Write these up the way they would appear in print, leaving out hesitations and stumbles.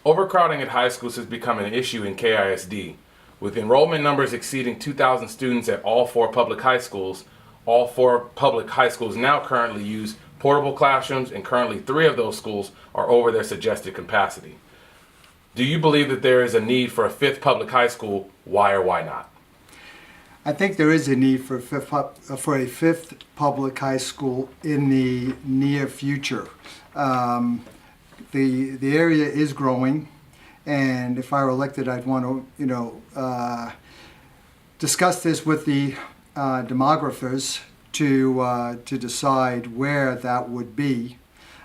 Overcrowding at high schools has become an issue in KISD. With enrollment numbers exceeding 2,000 students at all four public high schools now currently use portable classrooms, and currently 3 of those schools are over their suggested capacity. Do you believe that there is a need for a 5th public high school? Why or why not? I think there is a need for a fifth public high school in the near future. The area is growing, and if I were elected, I'd want to discuss this with the demographers to decide where that would be.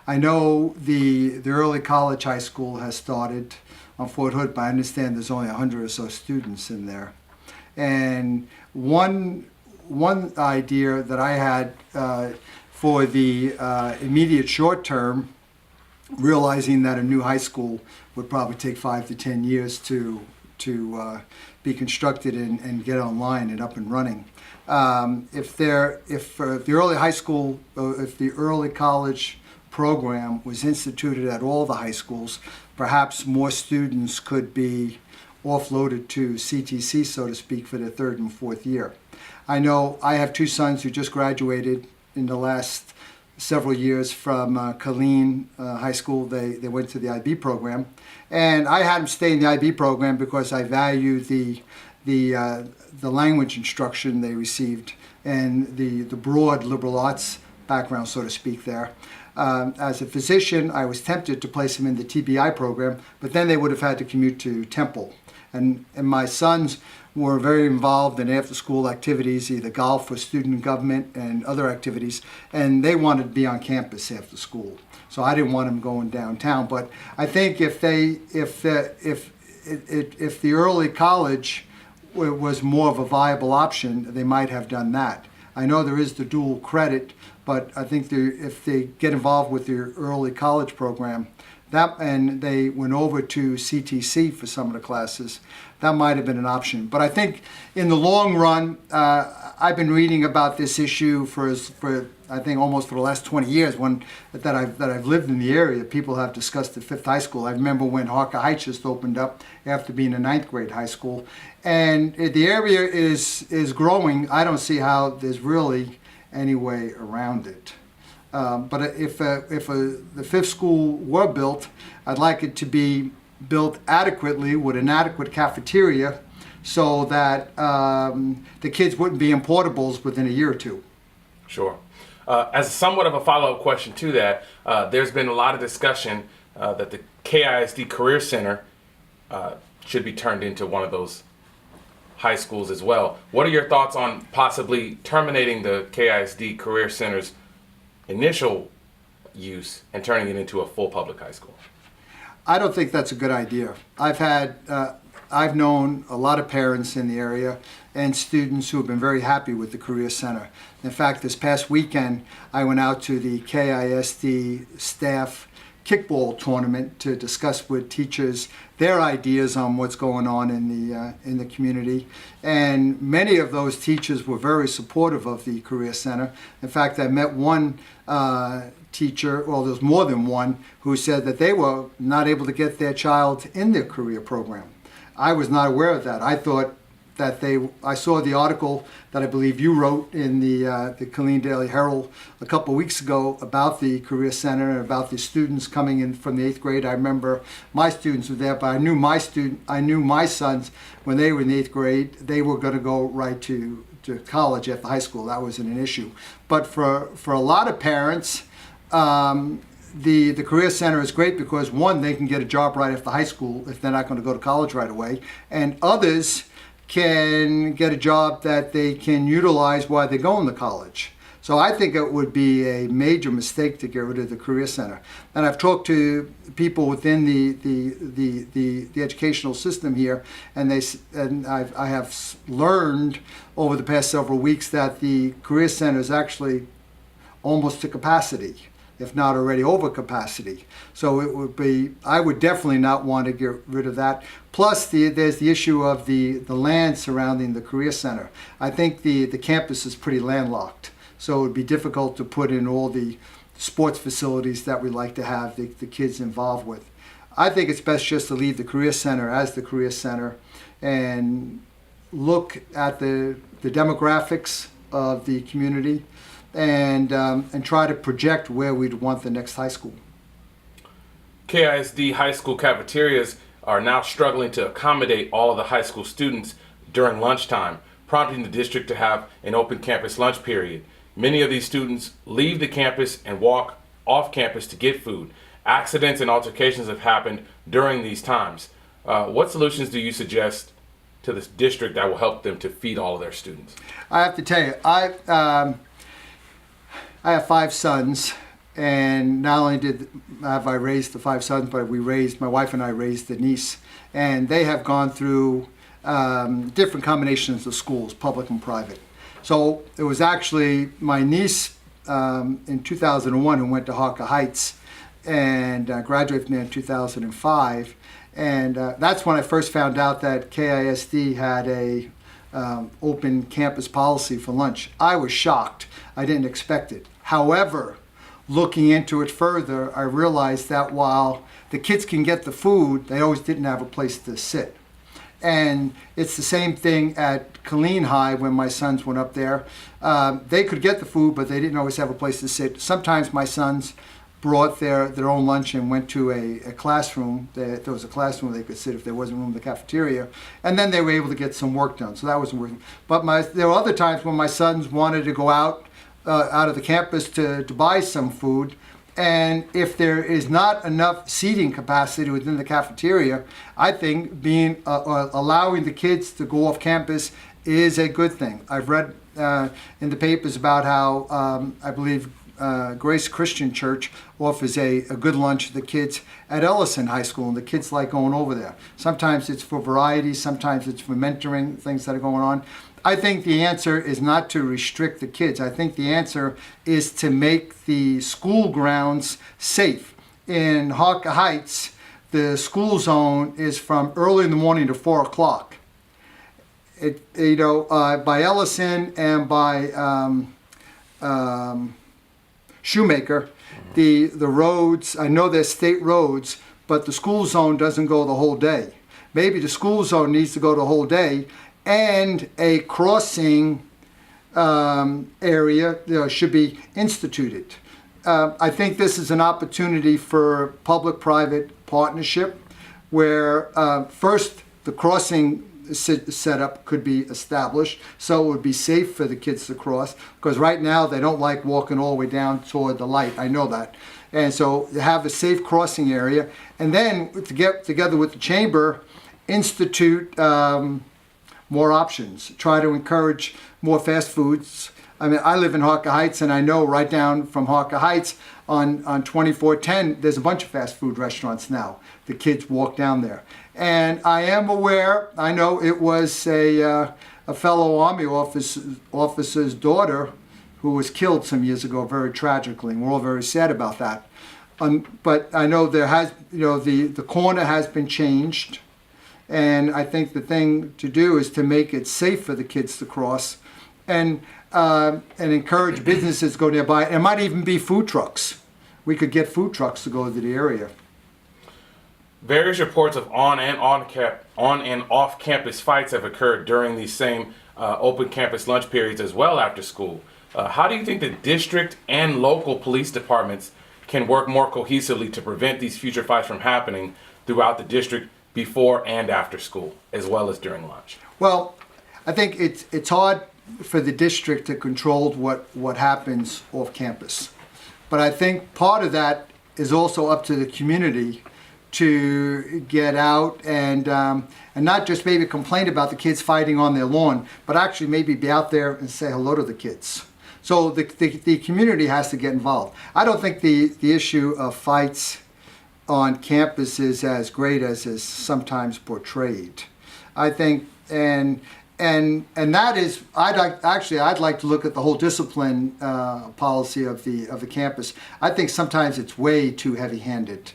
I know the early college high school has started on Fort Hood, but I understand there's only 100 or so students in there. And one idea that I had for the immediate short term, realizing that a new high school would probably take 5 to 10 years to be constructed and get online and up and running. If the early high school, if the early college program was instituted at all the high schools, perhaps more students could be offloaded to CTC, so to speak, for their 3rd and 4th year. I know I have 2 sons who just graduated in the last several years from Killeen High School. They went to the IB program, and I had them stay in the IB program because I value the language instruction they received and the broad liberal arts background, so to speak, there. As a physician, I was tempted to place them in the TBI program, but then they would have had to commute to Temple. And my sons were very involved in after-school activities, either golf or student government and other activities, and they wanted to be on campus after school. So I didn't want them going downtown. But I think if the early college was more of a viable option, they might have done that. I know there is the dual credit, but I think if they get involved with the early college program, and they went over to CTC for some of the classes, that might have been an option. But I think in the long run, I've been reading about this issue for I think almost for the last 20 years that I've lived in the area. People have discussed the 5th high school. I remember when Harker Heights just opened up after being a 9th grade high school. And the area is growing. I don't see how there's really any way around it. But if the 5th school were built, I'd like it to be built adequately with an adequate cafeteria so that the kids wouldn't be in portables within a year or 2. Sure. As somewhat of a follow-up question to that, there's been a lot of discussion that the KISD Career Center should be turned into one of those high schools as well. What are your thoughts on possibly terminating the KISD Career Center's initial use and turning it into a full public high school? I don't think that's a good idea. I've known a lot of parents in the area and students who have been very happy with the Career Center. In fact, this past weekend, I went out to the KISD staff kickball tournament to discuss with teachers their ideas on what's going on in the community. And many of those teachers were very supportive of the Career Center. In fact, I met one teacher, well, there's more than one, who said that they were not able to get their child in their career program. I was not aware of that. I thought that I saw the article that I believe you wrote in the Killeen Daily Herald a couple of weeks ago about the Career Center and about the students coming in from the 8th grade. I remember my students were there, but I knew my sons when they were in the 8th grade, they were going to go right to college after high school. That wasn't an issue. But for a lot of parents, the Career Center is great because, one, they can get a job right after high school if they're not going to go to college right away, and others can get a job that they can utilize while they're going to college. So I think it would be a major mistake to get rid of the Career Center. And I've talked to people within the educational system here, and I have learned over the past several weeks that the Career Center is actually almost to capacity, if not already over capacity. So it would be, I would definitely not want to get rid of that. Plus, there's the issue of the land surrounding the Career Center. I think the campus is pretty landlocked, so it would be difficult to put in all the sports facilities that we like to have the kids involved with. I think it's best just to leave the Career Center as the Career Center and look at the demographics of the community and try to project where we'd want the next high school. KISD high school cafeterias are now struggling to accommodate all of the high school students during lunchtime, prompting the district to have an open campus lunch period. Many of these students leave the campus and walk off campus to get food. Accidents and altercations have happened during these times. What solutions do you suggest to this district that will help them to feed all of their students? I have to tell you, I have 5 sons, and not only have I raised the 5 sons, but my wife and I raised the niece, and they have gone through different combinations of schools, public and private. So it was actually my niece in 2001 who went to Harker Heights and graduated from there in 2005. And that's when I first found out that KISD had a open campus policy for lunch. I was shocked. I didn't expect it. However, looking into it further, I realized that while the kids can get the food, they always didn't have a place to sit. And it's the same thing at Killeen High when my sons went up there. They could get the food, but they didn't always have a place to sit. Sometimes my sons brought their own lunch and went to a classroom. There was a classroom where they could sit if there wasn't room in the cafeteria. And then they were able to get some work done. So that wasn't working. But there were other times when my sons wanted to go out of the campus to buy some food. And if there is not enough seating capacity within the cafeteria, I think allowing the kids to go off campus is a good thing. I've read in the papers about how I believe Grace Christian Church offers a good lunch to the kids at Ellison High School, and the kids like going over there. Sometimes it's for variety, sometimes it's for mentoring, things that are going on. I think the answer is not to restrict the kids. I think the answer is to make the school grounds safe. In Harker Heights, the school zone is from early in the morning to 4 o'clock. By Ellison and by Shoemaker, the roads, I know they're state roads, but the school zone doesn't go the whole day. Maybe the school zone needs to go the whole day, and a crossing area should be instituted. I think this is an opportunity for public-private partnership where first the crossing setup could be established so it would be safe for the kids to cross, because right now they don't like walking all the way down toward the light. I know that. And so have a safe crossing area, and then to get together with the chamber, institute more options, try to encourage more fast foods. I mean, I live in Harker Heights, and I know right down from Harker Heights on 2410, there's a bunch of fast food restaurants now. The kids walk down there. And I am aware, I know it was a fellow Army officer's daughter who was killed some years ago very tragically, and we're all very sad about that. But I know there has, the corner has been changed. And I think the thing to do is to make it safe for the kids to cross, and encourage businesses to go nearby. It might even be food trucks. We could get food trucks to go to the area. Various reports of on and off campus fights have occurred during these same open campus lunch periods as well after school. How do you think the district and local police departments can work more cohesively to prevent these future fights from happening throughout the district before and after school, as well as during lunch? Well, I think it's hard for the district to control what happens off campus. But I think part of that is also up to the community to get out and not just maybe complain about the kids fighting on their lawn, but actually maybe be out there and say hello to the kids. So the community has to get involved. I don't think the issue of fights on campus is as great as is sometimes portrayed. I think, and that is, I'd like to look at the whole discipline policy of the campus. I think sometimes it's way too heavy-handed.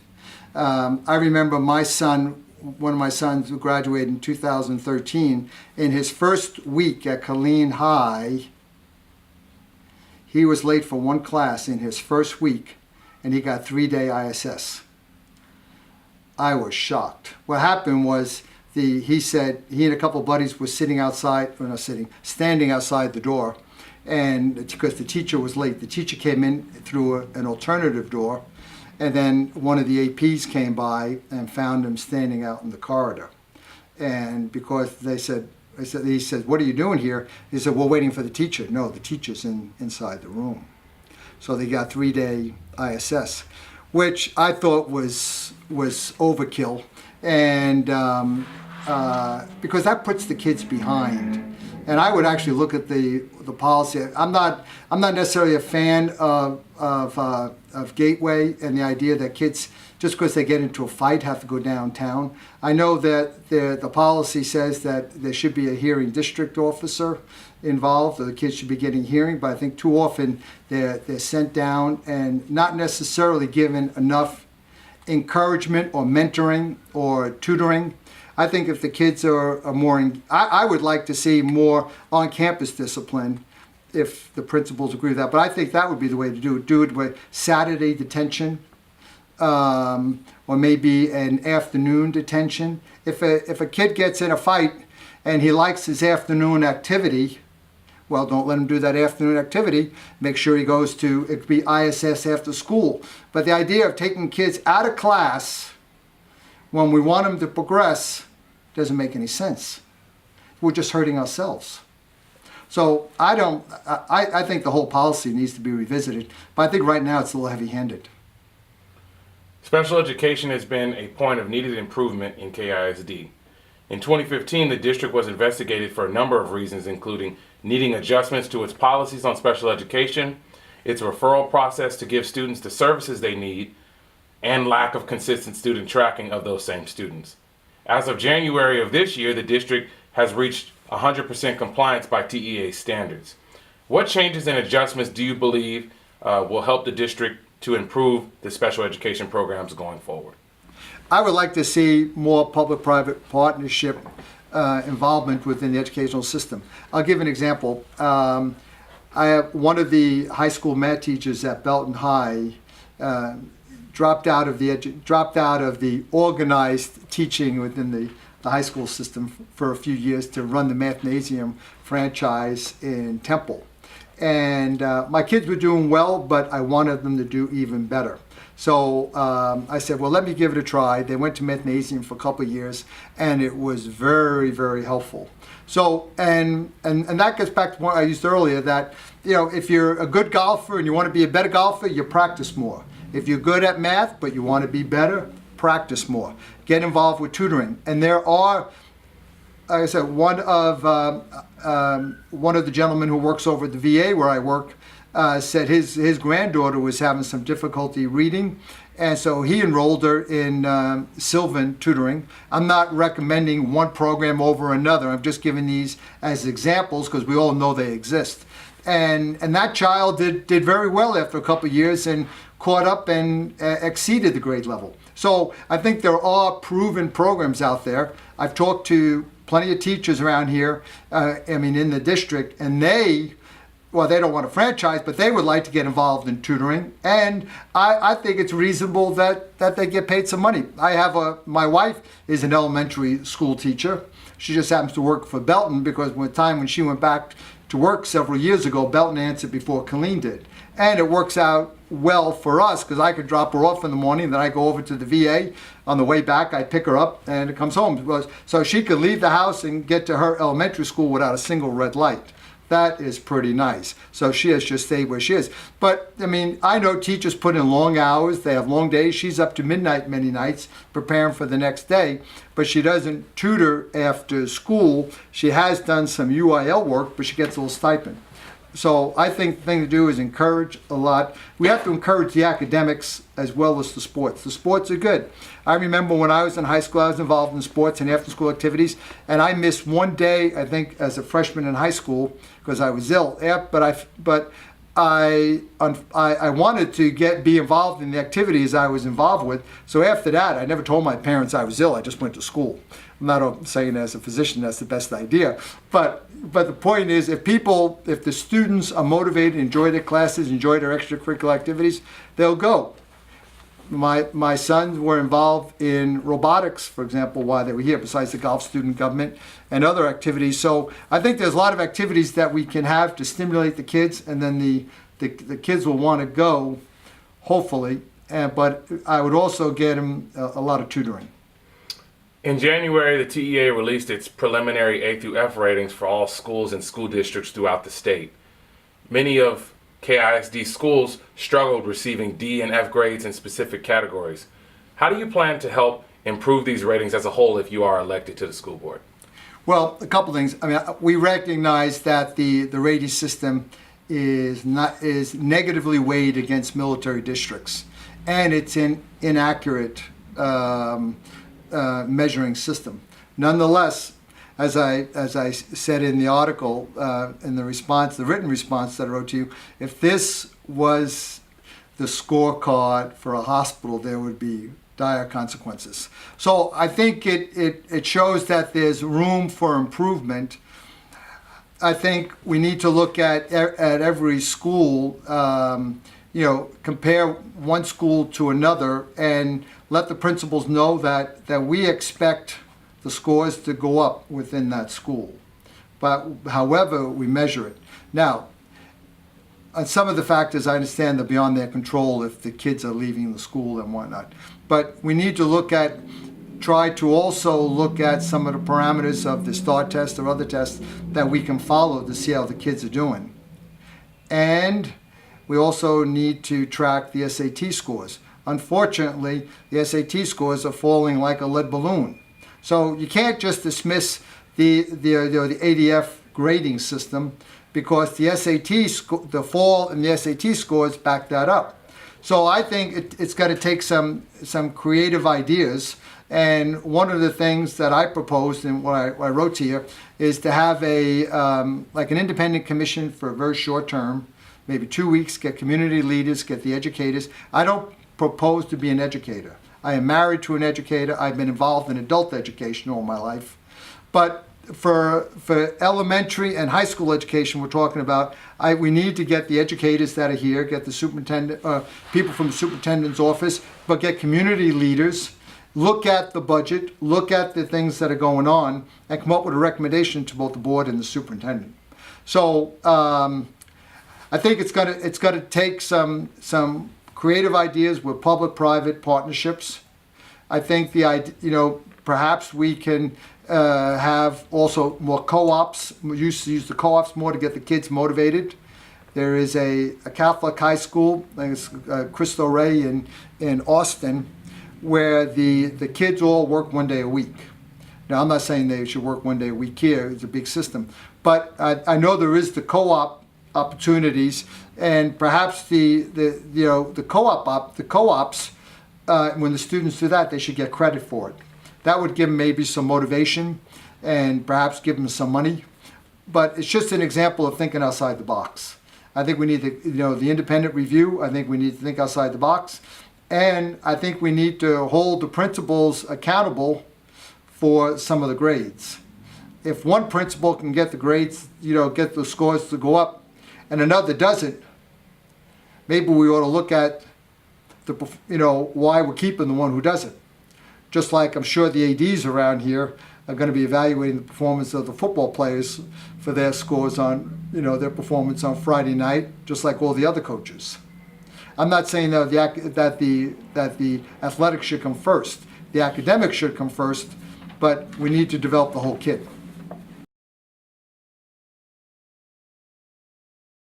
I remember one of my sons who graduated in 2013, in his first week at Killeen High, he was late for one class in his first week, and he got 3-day ISS. I was shocked. What happened was he said he and a couple of buddies were standing outside the door, and because the teacher was late, the teacher came in through an alternative door, and then one of the APs came by and found him standing out in the corridor. And because he said, "What are you doing here?" He said, "We're waiting for the teacher." No, the teacher's inside the room. So they got 3-day ISS, which I thought was overkill, and because that puts the kids behind. And I would actually look at the policy. I'm not necessarily a fan of Gateway and the idea that kids, just because they get into a fight, have to go downtown. I know that the policy says that there should be a hearing district officer involved, or the kids should be getting hearing, but I think too often they're sent down and not necessarily given enough encouragement or mentoring or tutoring. I think if the kids are more, I would like to see more on-campus discipline if the principals agree with that, but I think that would be the way to do it. Do it with Saturday detention, or maybe an afternoon detention. If a kid gets in a fight and he likes his afternoon activity, well, don't let him do that afternoon activity. Make sure he goes to, it could be ISS after school. But the idea of taking kids out of class when we want them to progress doesn't make any sense. We're just hurting ourselves. So I think the whole policy needs to be revisited, but I think right now it's a little heavy-handed. Special education has been a point of needed improvement in KISD. In 2015, the district was investigated for a number of reasons, including needing adjustments to its policies on special education, its referral process to give students the services they need, and lack of consistent student tracking of those same students. As of January of this year, the district has reached 100% compliance by TEA standards. What changes and adjustments do you believe will help the district to improve the special education programs going forward? I would like to see more public-private partnership involvement within the educational system. I'll give an example. I have one of the high school math teachers at Belton High dropped out of the organized teaching within the high school system for a few years to run the Mathnasium franchise in Temple. And my kids were doing well, but I wanted them to do even better. So I said, well, let me give it a try. They went to Mathnasium for a couple of years, and it was very, very helpful. So, and that gets back to what I used earlier, that, you know, if you're a good golfer and you want to be a better golfer, you practice more. If you're good at math, but you want to be better, practice more. Get involved with tutoring. And there are, like I said, one of the gentlemen who works over at the VA where I work said his granddaughter was having some difficulty reading, and so he enrolled her in Sylvan tutoring. I'm not recommending one program over another. I'm just giving these as examples because we all know they exist. And that child did very well after a couple of years and caught up and exceeded the grade level. So I think there are proven programs out there. I've talked to plenty of teachers around here, in the district, and they don't want a franchise, but they would like to get involved in tutoring. And I think it's reasonable that they get paid some money. My wife is an elementary school teacher. She just happens to work for Belton because when she went back to work several years ago, Belton answered before Colleen did. And it works out well for us because I could drop her off in the morning, then I go over to the VA. On the way back, I pick her up and it comes home. So she could leave the house and get to her elementary school without a single red light. That is pretty nice. So she has just stayed where she is. But, I know teachers put in long hours. They have long days. She's up to midnight many nights preparing for the next day. But she doesn't tutor after school. She has done some UIL work, but she gets a little stipend. So I think the thing to do is encourage a lot. We have to encourage the academics as well as the sports. The sports are good. I remember when I was in high school, I was involved in sports and after-school activities, and I missed one day, I think, as a freshman in high school because I was ill. But I wanted to be involved in the activities I was involved with. So after that, I never told my parents I was ill. I just went to school. I'm not saying as a physician that's the best idea, but the point is, if the students are motivated, enjoy their classes, enjoy their extracurricular activities, they'll go. My sons were involved in robotics, for example, while they were here, besides the golf student government and other activities. So I think there's a lot of activities that we can have to stimulate the kids, and then the kids will want to go, hopefully. But I would also get them a lot of tutoring. In January, the TEA released its preliminary A through F ratings for all schools and school districts throughout the state. Many of KISD schools struggled receiving D and F grades in specific categories. How do you plan to help improve these ratings as a whole if you are elected to the school board? Well, a couple things. I mean, we recognize that the rating system is negatively weighed against military districts, and it's an inaccurate measuring system. Nonetheless, as I said in the article, in the written response that I wrote to you, if this was the scorecard for a hospital, there would be dire consequences. So I think it shows that there's room for improvement. I think we need to look at every school, compare one school to another, and let the principals know that we expect the scores to go up within that school. But however we measure it. Now, on some of the factors, I understand they're beyond their control if the kids are leaving the school and whatnot. But we need to try to also look at some of the parameters of the STAR test or other tests that we can follow to see how the kids are doing. And we also need to track the SAT scores. Unfortunately, the SAT scores are falling like a lead balloon. So you can't just dismiss the ADF grading system, because the fall in the SAT scores back that up. So I think it's got to take some creative ideas. And one of the things that I proposed and what I wrote to you is to have an independent commission for a very short term, maybe 2 weeks, get community leaders, get the educators. I don't propose to be an educator. I am married to an educator. I've been involved in adult education all my life. But for elementary and high school education, we're talking about, we need to get the educators that are here, get the superintendent, people from the superintendent's office, but get community leaders, look at the budget, look at the things that are going on, and come up with a recommendation to both the board and the superintendent. So I think it's got to take some creative ideas with public-private partnerships. I think perhaps we can have also more co-ops. We used to use the co-ops more to get the kids motivated. There is a Catholic high school, I think it's Cristo Rey in Austin, where the kids all work 1 day a week. Now, I'm not saying they should work 1 day a week here. It's a big system. But I know there is the co-op opportunities, and perhaps the co-ops, when the students do that, they should get credit for it. That would give them maybe some motivation and perhaps give them some money. But it's just an example of thinking outside the box. I think we need the independent review. I think we need to think outside the box. And I think we need to hold the principals accountable for some of the grades. If one principal can get the grades, get the scores to go up, and another doesn't, maybe we ought to look at why we're keeping the one who doesn't. Just like I'm sure the ADs around here are going to be evaluating the performance of the football players for their scores on, their performance on Friday night, just like all the other coaches. I'm not saying that the athletics should come first. The academics should come first, but we need to develop the whole kid.